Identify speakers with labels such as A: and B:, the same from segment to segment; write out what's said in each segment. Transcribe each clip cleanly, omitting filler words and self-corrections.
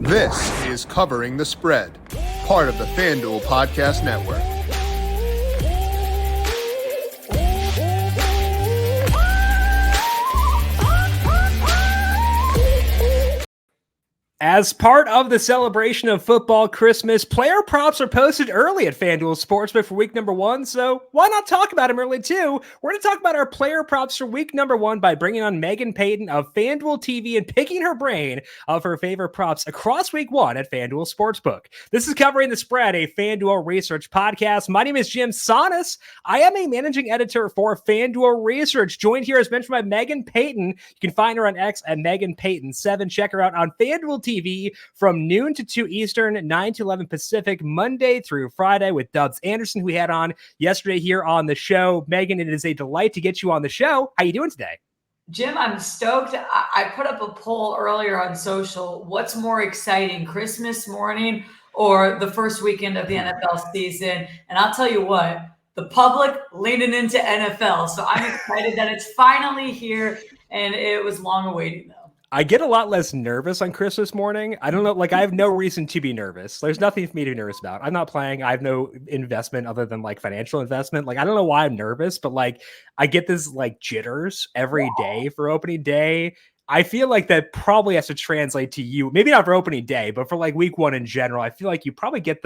A: This is Covering the Spread, part of the FanDuel Podcast Network.
B: As part of the celebration of football Christmas, player props are posted early at FanDuel Sportsbook for week number 1, so why not talk about them early too? We're going to talk about our player props for week number 1 by bringing on Meghan Payton of FanDuel TV and picking her brain of her favorite props across week 1 at FanDuel Sportsbook. This is Covering the Spread, a FanDuel Research podcast. My name is Jim Sonis. I am a managing editor for FanDuel Research, joined here as mentioned by Meghan Payton. You can find her on X at Meghan Payton7. Check her out on FanDuel TV from noon to 2 Eastern, 9 to 11 Pacific, Monday through Friday with Dubs Anderson, who we had on yesterday here on the show. Meghan, it is a delight to get you on the show. How you doing today?
C: Jim, I'm stoked. I put up a poll earlier on social. What's more exciting, Christmas morning or the first weekend of the NFL season? And I'll tell you what, the public leaning into NFL. So I'm excited that it's finally here, and it was long awaiting though.
B: I get a lot less nervous on Christmas morning. I don't know, like I have no reason to be nervous. There's nothing for me to be nervous about. I'm not playing. I have no investment other than like financial investment. Like, I don't know why I'm nervous, but like I get this like jitters every day for opening day. I feel like that probably has to translate to you. Maybe not for opening day, but for like week 1 in general, I feel like you probably get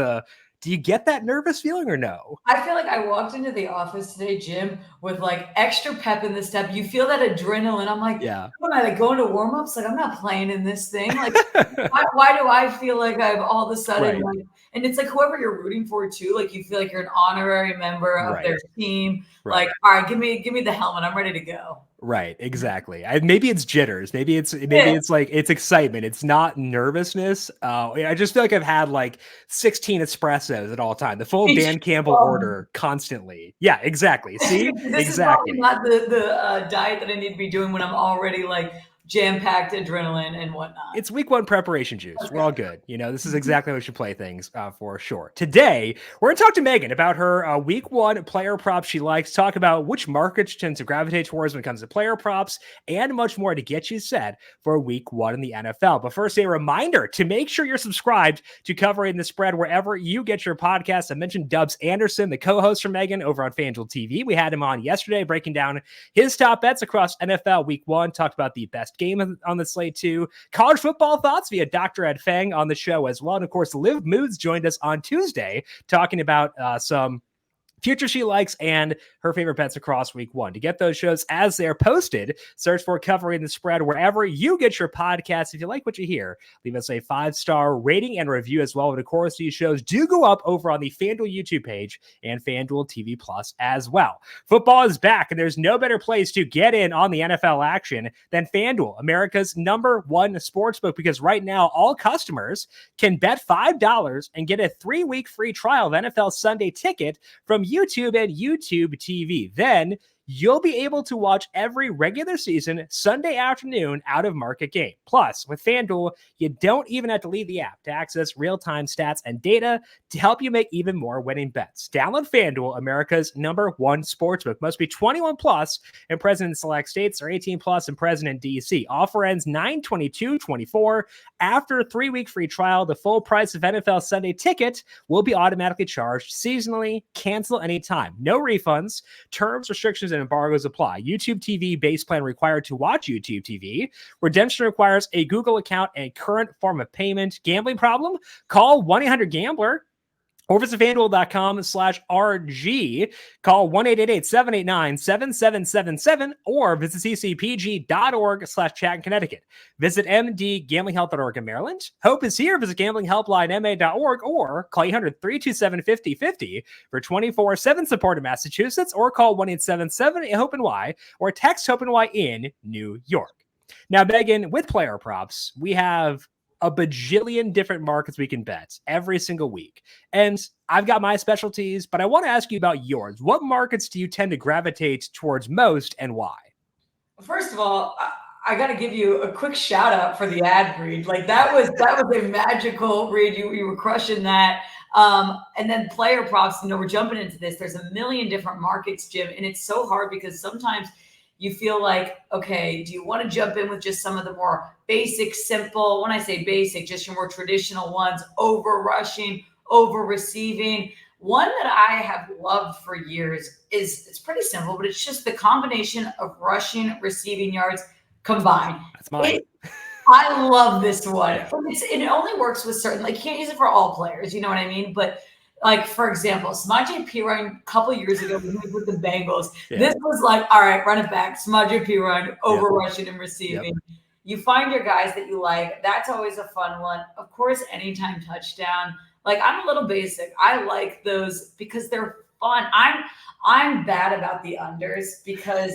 B: do you get that nervous feeling or no?
C: I feel like I walked into the office today, Jim, with like extra pep in the step. You feel that adrenaline. I'm like,
B: yeah.
C: When I like going to warm-ups, like I'm not playing in this thing. Like, why do I feel like I've all of a sudden like, and it's like whoever you're rooting for too, like you feel like you're an honorary member of their team. Like, all right, give me the helmet. I'm ready to go.
B: Right, exactly. Maybe it's jitters. Maybe it's like it's excitement. It's not nervousness. I just feel like I've had like 16 espressos at all time. The full Dan Campbell order constantly. Yeah, exactly. See,
C: this
B: exactly.
C: is not the diet that I need to be doing when I'm already like jam-packed adrenaline and whatnot.
B: It's week 1 preparation juice. Okay. We're all good. You know, this is exactly how we should play things for sure. Today, we're going to talk to Meghan about her week 1 player props she likes, talk about which markets she tends to gravitate towards when it comes to player props, and much more to get you set for week 1 in the NFL. But first, a reminder to make sure you're subscribed to Covering the Spread wherever you get your podcast. I mentioned Dubs Anderson, the co-host for Meghan over on FanDuel TV. We had him on yesterday breaking down his top bets across NFL week 1, talked about the best game on the slate too. College football thoughts via Dr. Ed Feng on the show as well. And of course, Liv Moods joined us on Tuesday talking about some future she likes and her favorite bets across week 1. To get those shows as they're posted, search for Covering the Spread wherever you get your podcasts. If you like what you hear, leave us a 5-star rating and review as well. And of course, these shows do go up over on the FanDuel YouTube page and FanDuel TV Plus as well. Football is back, and there's no better place to get in on the NFL action than FanDuel, America's #1 sportsbook, because right now all customers can bet $5 and get a 3-week free trial of NFL Sunday Ticket from YouTube and YouTube TV. Then you'll be able to watch every regular season Sunday afternoon out of market game. Plus, with FanDuel, you don't even have to leave the app to access real-time stats and data to help you make even more winning bets. Download FanDuel, America's #1 sportsbook. Must be 21 plus and present in select states, or 18 plus and present in DC. Offer ends 9/22/24. After a 3-week free trial, the full price of NFL Sunday Ticket will be automatically charged seasonally. Cancel anytime. No refunds. Terms, restrictions, and embargoes apply. YouTube TV base plan required to watch YouTube TV. Redemption requires a Google account and current form of payment. Gambling problem? Call 1-800-GAMBLER. Or visit FanDuel.com/RG. Call 1-888-789-7777 or visit ccpg.org/chat in Connecticut. Visit mdgamblinghelp.org in Maryland. Hope is here. Visit gamblinghelplinema.org or call 800-327-5050 for 24/7 support in Massachusetts, or call 1-877-HOPE-NY or text HOPE-NY in New York. Now, Meghan, with player props, we have a bajillion different markets we can bet every single week. And I've got my specialties, but I want to ask you about yours. What markets do you tend to gravitate towards most, and why?
C: First of all, I got to give you a quick shout out for the ad read. Like that was a magical read. You were crushing that. And then player props, we're jumping into this. There's a million different markets, Jim, and it's so hard because sometimes you feel like, okay, do you want to jump in with just some of the more basic, simple, when I say basic, just your more traditional ones, over rushing, over receiving? One that I have loved for years is, it's pretty simple, but it's just the combination of rushing, receiving yards combined.
B: That's mine.
C: I love this one. It only works with certain, like, you can't use it for all players, you know what I mean? But like, for example, Samaje Perine a couple years ago when he was with the Bengals, this was like, all right, run it back. Samaje Perine, over rushing and receiving. You find your guys that you like. That's always a fun one. Of course, anytime touchdown. Like, I'm a little basic. I like those because they're fun. I'm bad about the unders because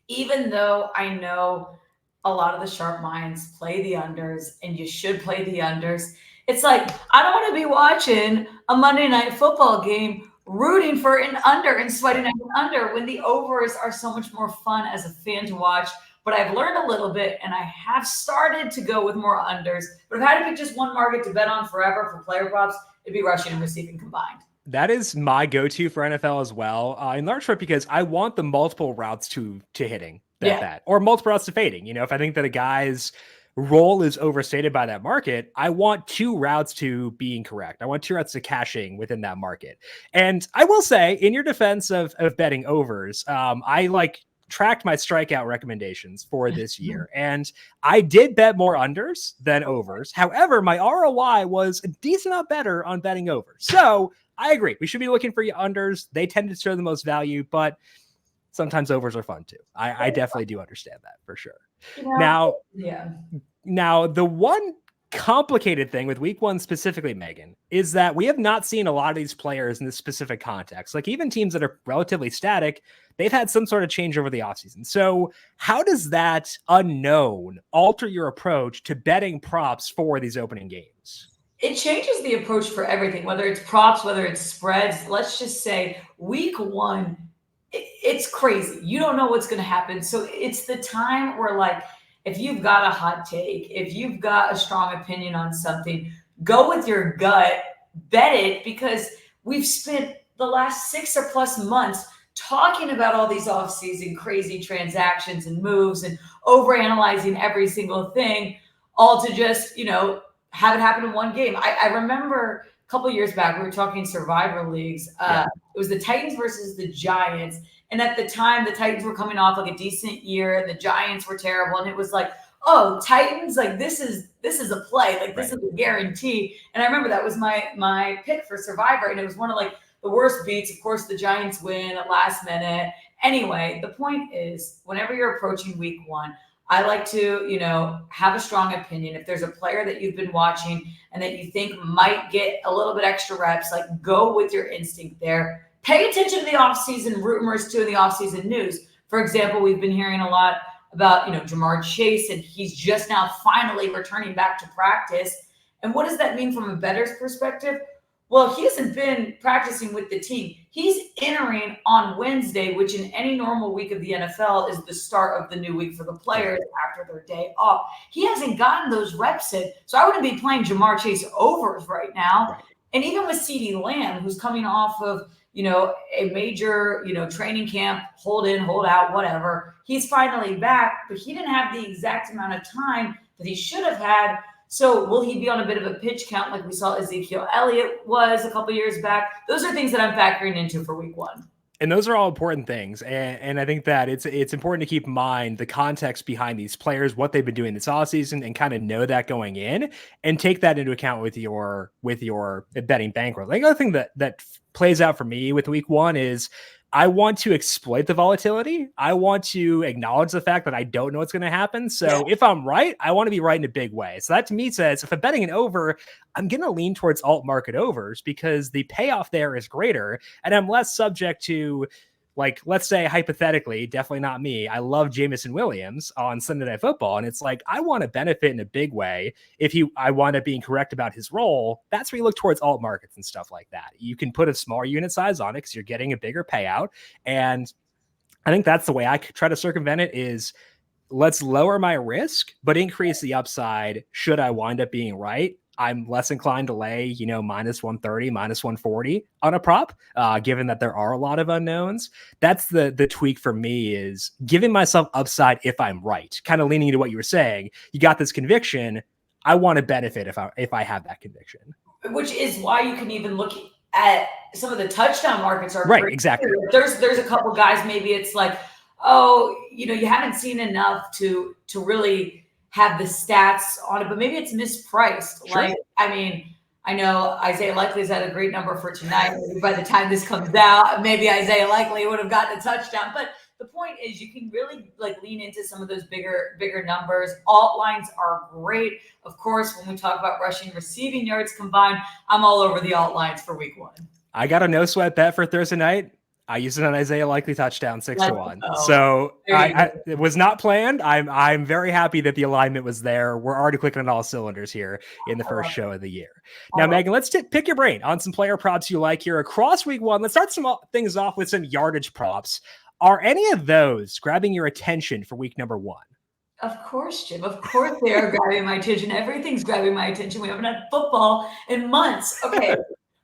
C: even though I know a lot of the sharp minds play the unders and you should play the unders, it's like, I don't want to be watching a Monday Night Football game rooting for an under and sweating at an under when the overs are so much more fun as a fan to watch. But I've learned a little bit, and I have started to go with more unders. But if I had to pick just one market to bet on forever for player props, it'd be rushing and receiving combined.
B: That is my go-to for NFL as well, in large part because I want the multiple routes to hitting that or multiple routes to fading. You know, if I think that a guy's role is overstated by that market, I want 2 routes to being correct. I want 2 routes to cashing within that market. And I will say, in your defense of betting overs, I tracked my strikeout recommendations for this year, and I did bet more unders than overs. However, my ROI was a decent amount better on betting overs. So I agree. We should be looking for unders. They tend to show the most value, but sometimes overs are fun too. I definitely do understand that for sure. Now, the one complicated thing with week 1 specifically, Meghan, is that we have not seen a lot of these players in this specific context. Like, even teams that are relatively static, they've had some sort of change over the offseason. So how does that unknown alter your approach to betting props for these opening games?
C: It changes the approach for everything, whether it's props, whether it's spreads. Let's just say week 1, it's crazy. You don't know what's going to happen. So it's the time where, like, if you've got a hot take, if you've got a strong opinion on something, go with your gut, bet it, because we've spent the last 6 or plus months talking about all these offseason crazy transactions and moves and overanalyzing every single thing, all to just, have it happen in one game. I remember a couple of years back, we were talking Survivor Leagues. It was the Titans versus the Giants. And at the time, the Titans were coming off like a decent year, and the Giants were terrible. And it was like, oh, Titans, like, this is a play, like, this is a guarantee. And I remember that was my pick for Survivor, and it was one of, like, the worst beats. Of course, the Giants win at last minute. Anyway, the point is, whenever you're approaching week 1, I like to, have a strong opinion. If there's a player that you've been watching and that you think might get a little bit extra reps, like, go with your instinct there. Pay attention to the offseason rumors too, and the offseason news. For example, we've been hearing a lot about, Jamar Chase, and he's just now finally returning back to practice. And what does that mean from a bettor's perspective? Well, he hasn't been practicing with the team. He's entering on Wednesday, which in any normal week of the NFL is the start of the new week for the players after their day off. He hasn't gotten those reps in. So I wouldn't be playing Jamar Chase overs right now. Right. And even with CeeDee Lamb, who's coming off of, a major, training camp, hold in, hold out, whatever. He's finally back, but he didn't have the exact amount of time that he should have had. So will he be on a bit of a pitch count like we saw Ezekiel Elliott was a couple years back? Those are things that I'm factoring into for week 1.
B: And those are all important things. And I think that it's important to keep in mind the context behind these players, what they've been doing this offseason, and kind of know that going in and take that into account with your betting bankroll. The other thing that plays out for me with week 1 is I want to exploit the volatility. I want to acknowledge the fact that I don't know what's going to happen. So if I'm right, I want to be right in a big way. So that to me says if I'm betting an over, I'm going to lean towards alt market overs because the payoff there is greater and I'm less subject to, like, let's say hypothetically, definitely not me, I love Jameson Williams on Sunday Night Football. And it's like, I want to benefit in a big way. If I wind up being correct about his role, that's where you look towards alt markets and stuff like that. You can put a smaller unit size on it because you're getting a bigger payout. And I think that's the way I try to circumvent it is let's lower my risk, but increase the upside should I wind up being right. I'm less inclined to lay, minus 130, minus 140 on a prop, given that there are a lot of unknowns. That's the tweak for me, is giving myself upside if I'm right, kind of leaning into what you were saying. You got this conviction. I want to benefit if I have that conviction. Which
C: is why you can even look at some of the touchdown markets are
B: right. Exactly.
C: There's a couple guys, maybe it's like, you haven't seen enough to really have the stats on it, but maybe it's mispriced.
B: Sure.
C: Like, I know Isaiah Likely's had a great number for tonight. By the time this comes out, maybe Isaiah Likely would have gotten a touchdown. But the point is, you can really lean into some of those bigger numbers. Alt lines are great. Of course, when we talk about rushing, receiving yards combined, I'm all over the alt lines for week 1.
B: I got a no sweat bet for Thursday night. I used it on Isaiah Likely touchdown 6-1. So it was not planned. I'm very happy that the alignment was there. We're already clicking on all cylinders here in the first show of the year. Now, Meghan, let's pick your brain on some player props you like here across week 1. Let's start some things off with some yardage props. Are any of those grabbing your attention for week number 1?
C: Of course, Jim. Of course they are grabbing my attention. Everything's grabbing my attention. We haven't had football in months. Okay.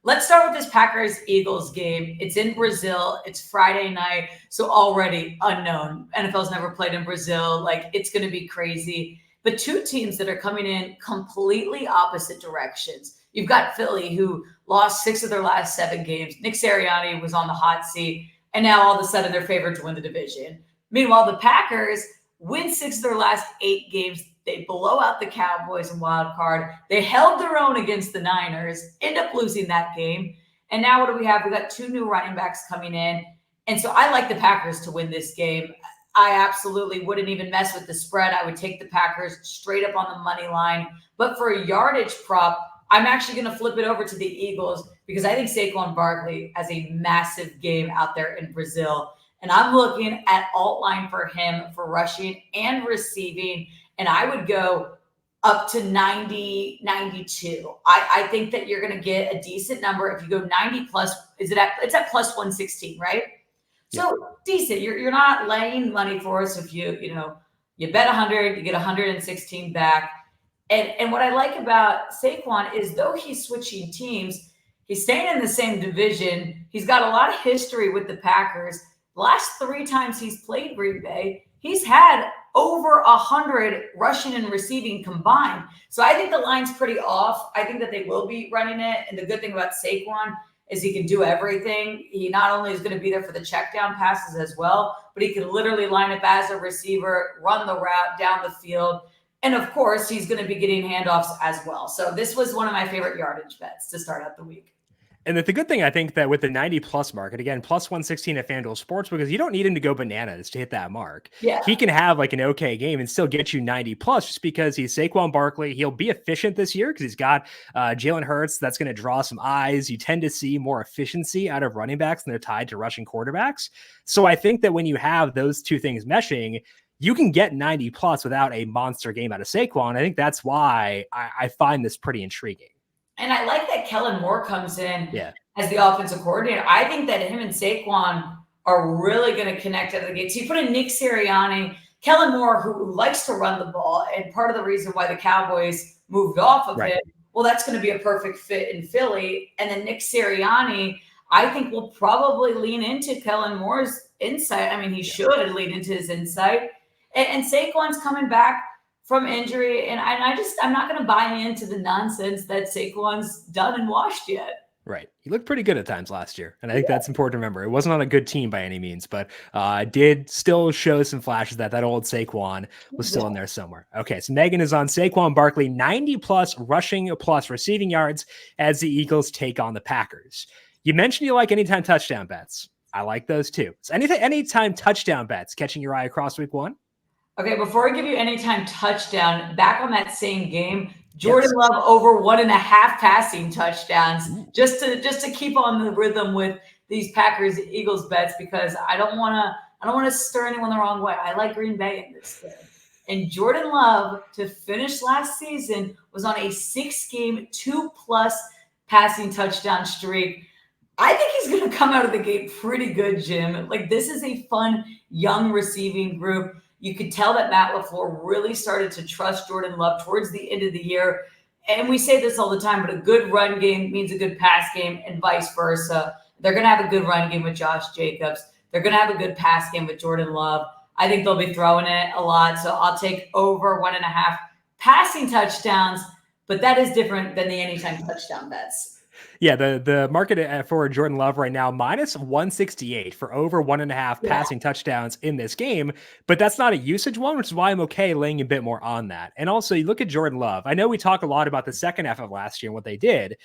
C: Let's start with this Packers-Eagles game. It's in Brazil. It's Friday night, so already unknown. NFL's never played in Brazil. It's going to be crazy. But two teams that are coming in completely opposite directions. You've got Philly, who lost 6 of their last 7 games. Nick Sirianni was on the hot seat, and now all of a sudden they're favored to win the division. Meanwhile, the Packers win 6 of their last 8 games. They blow out the Cowboys in wild card. They held their own against the Niners, end up losing that game. And now what do we have? We got 2 new running backs coming in. And so I like the Packers to win this game. I absolutely wouldn't even mess with the spread. I would take the Packers straight up on the money line. But for a yardage prop, I'm actually going to flip it over to the Eagles because I think Saquon Barkley has a massive game out there in Brazil. And I'm looking at alt line for him for rushing and receiving. And I would go up to 90, 92. I think that you're going to get a decent number. If you go 90 plus, it's at plus 116, right? Yeah. So decent. You're not laying money for us. If you bet 100, you get 116 back. And what I like about Saquon is, though he's switching teams, he's staying in the same division. He's got a lot of history with the Packers. The last 3 times he's played Green Bay, he's had over 100 rushing and receiving combined. So I think the line's pretty off. I think that they will be running it. And the good thing about Saquon is he can do everything. He not only is going to be there for the check down passes as well, but he can literally line up as a receiver, run the route down the field. And of course, he's going to be getting handoffs as well. So this was one of my favorite yardage bets to start out the week.
B: And the good thing, I think, that with the 90-plus market, again, plus 116 at FanDuel Sports, because you don't need him to go bananas to hit that mark.
C: Yeah.
B: He can have an okay game and still get you 90-plus just because he's Saquon Barkley. He'll be efficient this year because he's got Jalen Hurts. That's going to draw some eyes. You tend to see more efficiency out of running backs, and they're tied to rushing quarterbacks. So I think that when you have those two things meshing, you can get 90-plus without a monster game out of Saquon. I think that's why I find this pretty intriguing.
C: And I like that Kellen Moore comes in as the offensive coordinator. I think that him and Saquon are really going to connect out of the gate. So you put in Nick Sirianni, Kellen Moore, who likes to run the ball, and part of the reason why the Cowboys moved off of it, well, that's going to be a perfect fit in Philly. And then Nick Sirianni, I think, will probably lean into Kellen Moore's insight. I mean, he should lean into his insight. And Saquon's coming back from injury, and I'm not going to buy into the nonsense that Saquon's done and washed yet.
B: Right. He looked pretty good at times last year, and I think that's important to remember. It wasn't on a good team by any means, but did still show some flashes that old Saquon was still in there somewhere. Okay, so Meghan is on Saquon Barkley, 90-plus rushing plus receiving yards as the Eagles take on the Packers. You mentioned you like anytime touchdown bets. I like those too. So anytime touchdown bets catching your eye across week 1?
C: Okay, before I give you anytime touchdown, back on that same game, Jordan Love over 1.5 passing touchdowns, just to keep on the rhythm with these Packers Eagles bets, because I don't want to stir anyone the wrong way. I like Green Bay in this game. And Jordan Love, to finish last season, was on a 6-game 2+ passing touchdown streak. I think he's going to come out of the gate pretty good, Jim. This is a fun young receiving group. You could tell that Matt LaFleur really started to trust Jordan Love towards the end of the year. and we say this all the time, but a good run game means a good pass game and vice versa. They're going to have a good run game with Josh Jacobs. They're going to have a good pass game with Jordan Love. I think they'll be throwing it a lot. So I'll take over 1.5 passing touchdowns, but that is different than the anytime touchdown bets.
B: Yeah, the market for Jordan Love right now, minus 168 for over 1.5 passing touchdowns in this game. But that's not a usage one, which is why I'm okay laying a bit more on that. And also, you look at Jordan Love. I know we talk a lot about the second half of last year and what they did.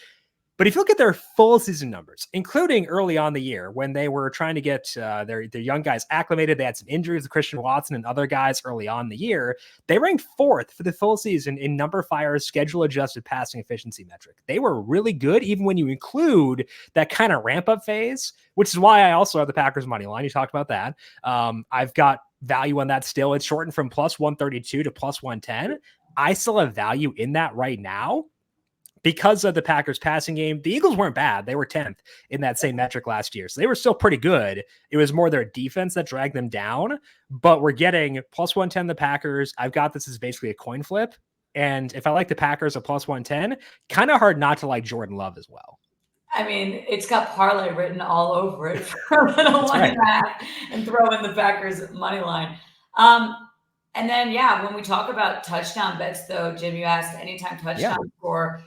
B: But if you look at their full season numbers, including early on the year when they were trying to get their young guys acclimated, they had some injuries with Christian Watson and other guys early on in the year. They ranked 4th for the full season in numberFire's schedule-adjusted passing efficiency metric. They were really good, even when you include that kind of ramp-up phase, which is why I also have the Packers money line. You talked about that. I've got value on that still. It's shortened from plus 132 to plus 110. I still have value in that right now. Because of the Packers passing game, the Eagles weren't bad. They were 10th in that same metric last year. So they were still pretty good. It was more their defense that dragged them down, but we're getting plus 110 the Packers. I've got this as basically a coin flip. And if I like the Packers at plus 110, kind of hard not to like Jordan Love as well.
C: I mean, it's got parlay written all over it for a little 1.5 and throw in the Packers money line. And then, when we talk about touchdown bets, though, Jim, you asked anytime touchdown score.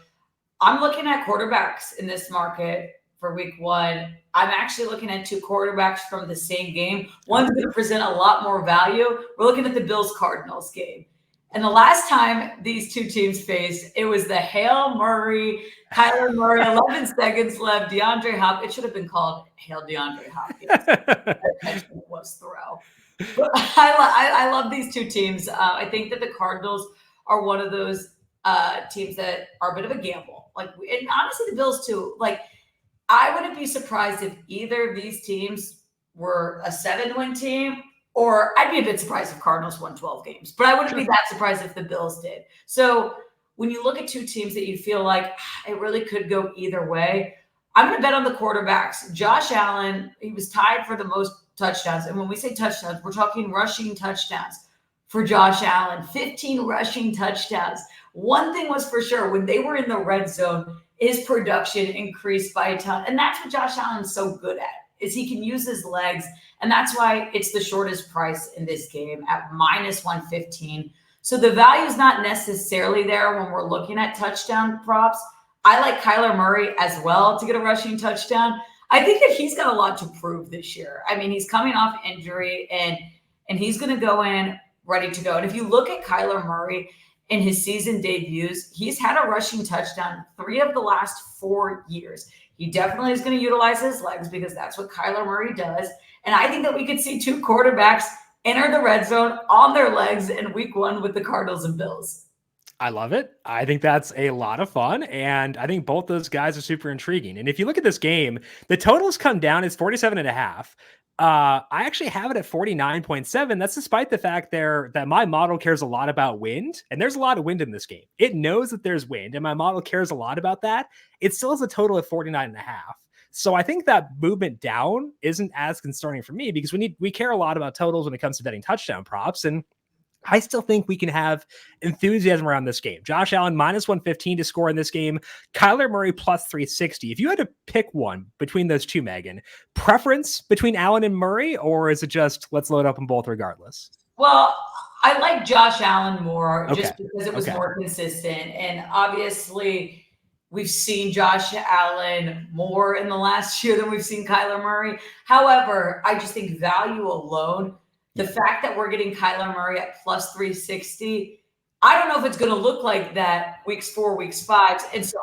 C: I'm looking at quarterbacks in this market for week 1. I'm actually looking at 2 quarterbacks from the same game. One's going to present a lot more value. We're looking at the Bills-Cardinals game. And the last time these two teams faced, it was the Hail Murray, Kyler Murray, 11 seconds left, DeAndre Hopkins. It should have been called Hail DeAndre Hopkins. That was throw. But I love these two teams. I think that the Cardinals are one of those teams that are a bit of a gamble. And honestly, the Bills too. I wouldn't be surprised if either of these teams were a 7-win team, or I'd be a bit surprised if Cardinals won 12 games, but I wouldn't be that surprised if the Bills did. So when you look at two teams that you feel like it really could go either way, I'm going to bet on the quarterbacks. Josh Allen, he was tied for the most touchdowns. And when we say touchdowns, we're talking rushing touchdowns for Josh Allen, 15 rushing touchdowns. One thing was for sure, when they were in the red zone, his production increased by a ton. And that's what Josh Allen's so good at, is he can use his legs. And that's why it's the shortest price in this game at minus 115. So the value is not necessarily there when we're looking at touchdown props. I like Kyler Murray as well to get a rushing touchdown. I think that he's got a lot to prove this year. I mean, he's coming off injury and he's going to go in ready to go. And if you look at Kyler Murray in his season debuts, he's had a rushing touchdown 3 of the last 4 years. He definitely is going to utilize his legs because that's what Kyler Murray does. And I think that we could see 2 quarterbacks enter the red zone on their legs in week 1 with the Cardinals and Bills.
B: I love it. I think that's a lot of fun. And I think both those guys are super intriguing. And if you look at this game, the totals come down. It's 47.5. I actually have it at 49.7. That's despite the fact that my model cares a lot about wind, and there's a lot of wind in this game. It knows that there's wind, and my model cares a lot about that. It still has a total of 49.5. So I think that movement down isn't as concerning for me because we care a lot about totals when it comes to betting touchdown props. And I still think we can have enthusiasm around this game. Josh Allen minus 115 to score in this game. Kyler Murray plus 360. If you had to pick one between those two, Meghan, preference between Allen and Murray, or is it just let's load up them both regardless?
C: Well, I like Josh Allen more just because it was more consistent. And obviously, we've seen Josh Allen more in the last year than we've seen Kyler Murray. However, I just think value alone, the fact that we're getting Kyler Murray at plus 360, I don't know if it's going to look like that weeks 4, weeks 5. And so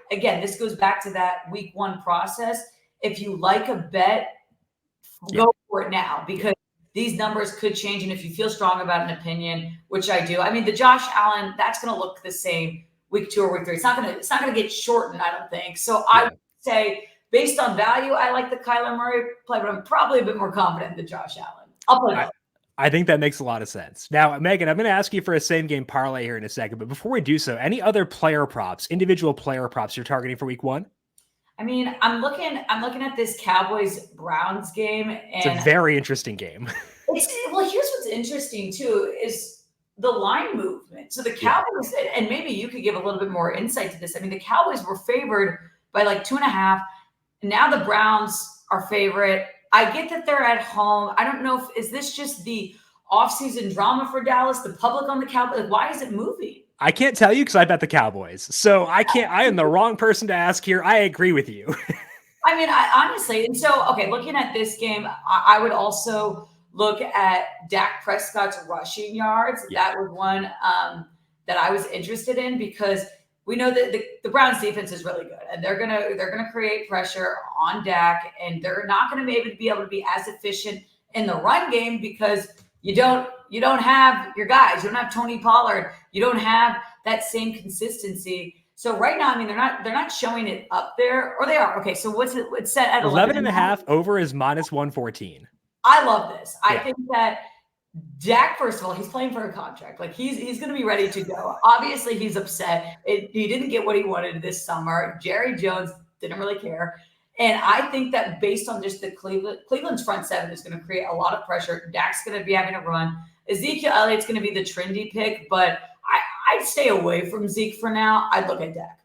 C: this goes back to that week 1 process. If you like a bet, go for it now because these numbers could change. And if you feel strong about an opinion, which I do, I mean, the Josh Allen, that's going to look the same week 2 or week 3. It's not going to get shortened, I don't think. So I would say based on value, I like the Kyler Murray play, but I'm probably a bit more confident than Josh Allen.
B: I think that makes a lot of sense. Now, Meghan, I'm going to ask you for a same game parlay here in a second, but before we do so, any other player props, individual player props you're targeting for week 1?
C: I mean, I'm looking at this Cowboys Browns game, and
B: it's a very interesting game.
C: Well, here's what's interesting too is the line movement. So the Cowboys, and maybe you could give a little bit more insight to this. I mean, the Cowboys were favored by like 2.5. Now the Browns are favorite. I get that they're at home. I don't know is this just the offseason drama for Dallas, the public on the Cowboys? Like, why is it moving?
B: I can't tell you because I bet the Cowboys. So I am the wrong person to ask here. I agree with you.
C: I mean, I honestly, and so, okay, looking at this game, I would also look at Dak Prescott's rushing yards.
B: Yeah.
C: That was one that I was interested in because we know that the Browns defense is really good, and they're gonna create pressure on Dak, and they're not gonna be able to be as efficient in the run game because you don't have your guys. You don't have Tony Pollard. You don't have that same consistency. So right now, I mean, they're not showing it up there, or they are. Okay, so what's it? It's set at
B: 11.5. Over is -114.
C: I love this. I think that Dak, first of all, he's playing for a contract. Like he's going to be ready to go. Obviously, he's upset. He didn't get what he wanted this summer. Jerry Jones didn't really care. And I think that based on just the Cleveland's front seven is going to create a lot of pressure. Dak's going to be having a run. Ezekiel Elliott's going to be the trendy pick, but I'd stay away from Zeke for now. I'd look at Dak.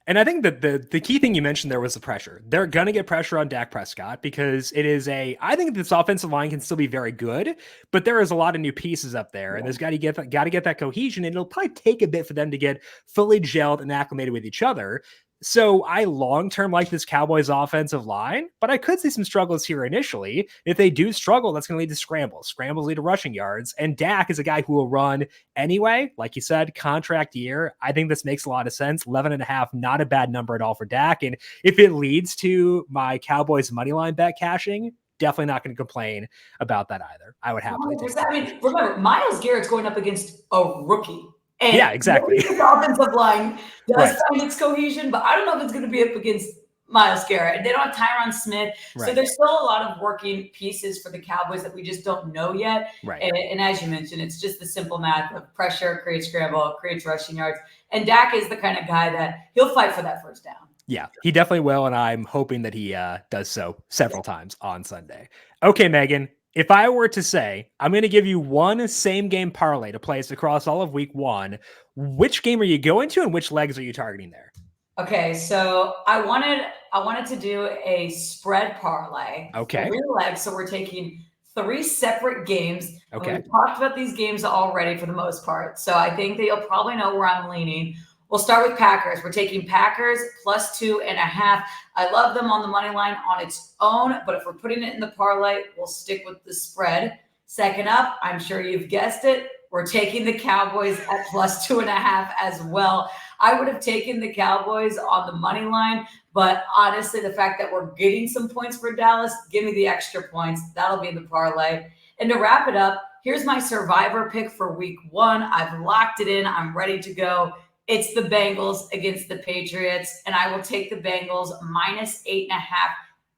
B: And I think that the key thing you mentioned there was the pressure. They're going to get pressure on Dak Prescott because I think this offensive line can still be very good, but there is a lot of new pieces up there, and there's got to get that cohesion, and it'll probably take a bit for them to get fully gelled and acclimated with each other. So I long-term like this Cowboys offensive line, but I could see some struggles here initially. If they do struggle, that's going to lead to scrambles. Scrambles lead to rushing yards. And Dak is a guy who will run anyway. Like you said, contract year. I think this makes a lot of sense. 11.5, not a bad number at all for Dak. And if it leads to my Cowboys money line bet cashing, definitely not going to complain about that either. I would happily take that.
C: I mean, remember, Myles Garrett's going up against a rookie. And
B: yeah, exactly.
C: The offensive line does find its cohesion, but I don't know if it's going to be up against Myles Garrett. They don't have Tyron Smith. So there's still a lot of working pieces for the Cowboys that we just don't know yet.
B: Right.
C: And as you mentioned, it's just the simple math of pressure, creates scramble, creates rushing yards. And Dak is the kind of guy that he'll fight for that first down.
B: Yeah, he definitely will, and I'm hoping that he does so several times on Sunday. Okay, Megan. If I were to say, I'm going to give you one same game parlay to place across all of week one, which game are you going to and which legs are you targeting there?
C: Okay, so I wanted to do a spread parlay.
B: Okay.
C: 3 legs, so we're taking 3 separate games.
B: Okay.
C: We've talked about these games already for the most part, so I think that you'll probably know where I'm leaning. We'll start with Packers. We're taking Packers plus 2.5. I love them on the money line on its own, but if we're putting it in the parlay, we'll stick with the spread. Second up, I'm sure you've guessed it, we're taking the Cowboys at plus 2.5 as well. I would have taken the Cowboys on the money line, but honestly, the fact that we're getting some points for Dallas, give me the extra points. That'll be in the parlay. And to wrap it up, here's my survivor pick for week one. I've locked it in. I'm ready to go. It's the Bengals against the Patriots, and I will take the Bengals minus 8.5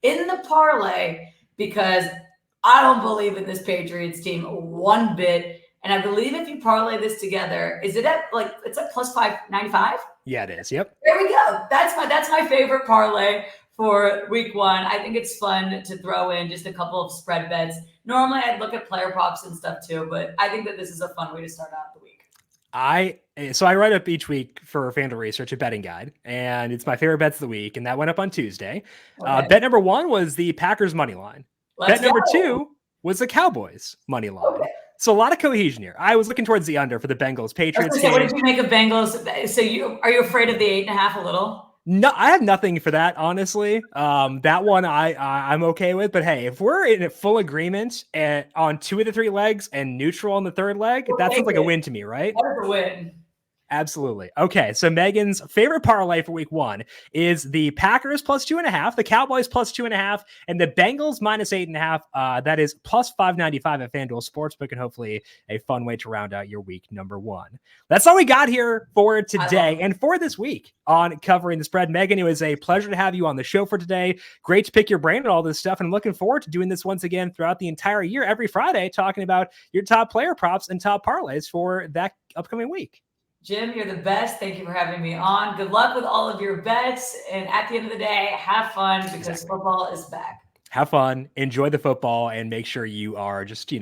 C: in the parlay because I don't believe in this Patriots team one bit. And I believe if you parlay this together, is it at it's at plus 595?
B: Yeah, it is. Yep.
C: There we go. That's my favorite parlay for week one. I think it's fun to throw in just a couple of spread bets. Normally I'd look at player props and stuff too, but I think that this is a fun way to start out the week.
B: I write up each week for FanDuel Research a betting guide, and it's my favorite bets of the week, and that went up on Tuesday. Okay. Bet number 1 was the Packers money line. Bet number 2 was the Cowboys money line. Okay. So a lot of cohesion here. I was looking towards the under for the Bengals Patriots.
C: What did you make of Bengals? So are you afraid of the 8.5 a little?
B: No, I have nothing for that, honestly. That one I'm okay with. But hey, if we're in full agreement on 2 of the 3 legs and neutral on the 3rd leg, that sounds like a win to me, right?
C: That's a win.
B: Absolutely. Okay, so Megan's favorite parlay for week one is the Packers plus 2.5, the Cowboys plus 2.5, and the Bengals minus 8.5. That is plus 595 at FanDuel Sportsbook, and hopefully a fun way to round out your week number 1. That's all we got here for today and for this week on Covering the Spread. Megan, it was a pleasure to have you on the show for today. Great to pick your brain on all this stuff, and I'm looking forward to doing this once again throughout the entire year, every Friday, talking about your top player props and top parlays for that upcoming week.
C: Jim, you're the best. Thank you for having me on. Good luck with all of your bets. And at the end of the day, have fun because football is back.
B: Have fun, enjoy the football, and make sure you are just,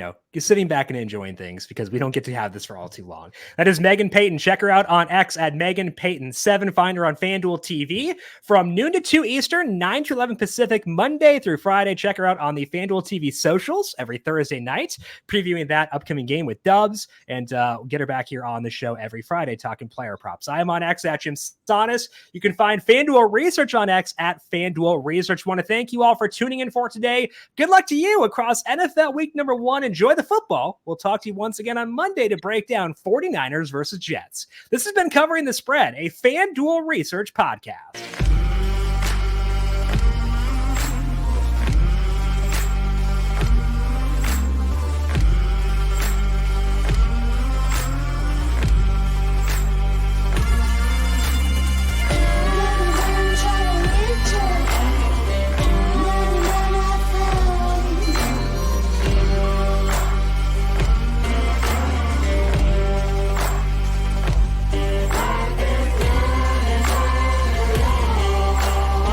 B: sitting back and enjoying things because we don't get to have this for all too long. That is Meghan Payton. Check her out on X at Meghan Payton 7. Find her on FanDuel TV from noon to 2 Eastern, 9 to 11 Pacific, Monday through Friday. Check her out on the FanDuel TV socials every Thursday night, previewing that upcoming game with Dubs, and get her back here on the show every Friday talking player props. I am on X at Jim Stonis. You can find FanDuel Research on X at FanDuel Research. Want to thank you all for tuning in for today. Good luck to you across NFL week number 1. Enjoy the football. We'll talk to you once again on Monday to break down 49ers versus Jets. This has been Covering the Spread, a FanDuel Research podcast.